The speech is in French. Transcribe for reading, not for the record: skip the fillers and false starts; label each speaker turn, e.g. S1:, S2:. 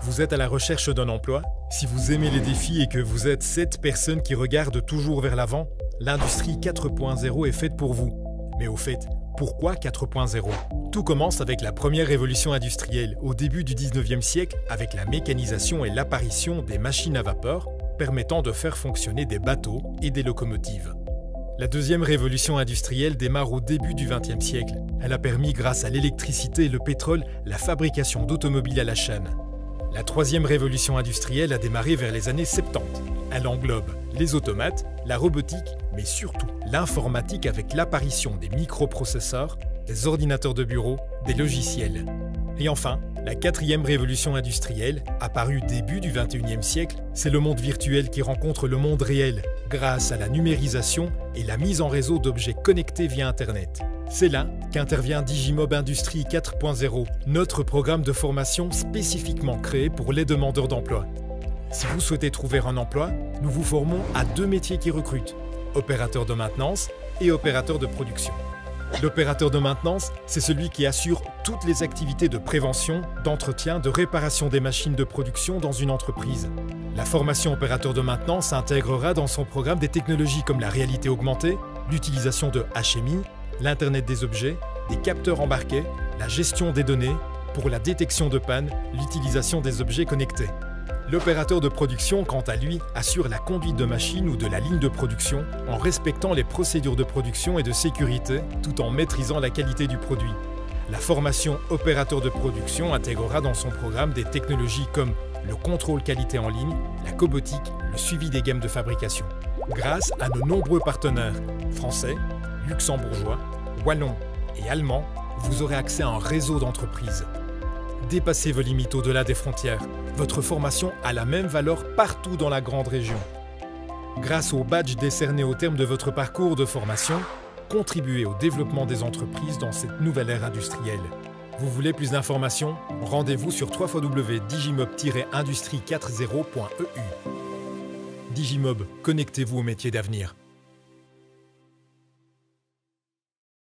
S1: Vous êtes à la recherche d'un emploi? Si vous aimez les défis et que vous êtes cette personne qui regarde toujours vers l'avant, l'industrie 4.0 est faite pour vous. Mais au fait, pourquoi 4.0? Tout commence avec la première révolution industrielle au début du 19e siècle avec la mécanisation et l'apparition des machines à vapeur permettant de faire fonctionner des bateaux et des locomotives. La deuxième révolution industrielle démarre au début du XXe siècle. Elle a permis, grâce à l'électricité et le pétrole, la fabrication d'automobiles à la chaîne. La troisième révolution industrielle a démarré vers les années 70. Elle englobe les automates, la robotique, mais surtout l'informatique avec l'apparition des microprocesseurs, des ordinateurs de bureau, des logiciels. Et enfin, la quatrième révolution industrielle, apparue début du XXIe siècle, c'est le monde virtuel qui rencontre le monde réel, grâce à la numérisation et la mise en réseau d'objets connectés via Internet. C'est là qu'intervient Digimob Industrie 4.0, notre programme de formation spécifiquement créé pour les demandeurs d'emploi. Si vous souhaitez trouver un emploi, nous vous formons à 2 métiers qui recrutent, opérateur de maintenance et opérateur de production. L'opérateur de maintenance, c'est celui qui assure toutes les activités de prévention, d'entretien, de réparation des machines de production dans une entreprise. La formation opérateur de maintenance intégrera dans son programme des technologies comme la réalité augmentée, l'utilisation de HMI, l'Internet des objets, des capteurs embarqués, la gestion des données, pour la détection de panne, l'utilisation des objets connectés. L'opérateur de production, quant à lui, assure la conduite de machine ou de la ligne de production en respectant les procédures de production et de sécurité tout en maîtrisant la qualité du produit. La formation opérateur de production intégrera dans son programme des technologies comme le contrôle qualité en ligne, la cobotique, le suivi des gammes de fabrication. Grâce à nos nombreux partenaires français, luxembourgeois, wallons et allemands, vous aurez accès à un réseau d'entreprises. Dépassez vos limites au-delà des frontières. Votre formation a la même valeur partout dans la grande région. Grâce au badge décerné au terme de votre parcours de formation, contribuez au développement des entreprises dans cette nouvelle ère industrielle. Vous voulez plus d'informations? Rendez-vous sur www.digimob-industrie40.eu. Digimob, connectez-vous au métier d'avenir.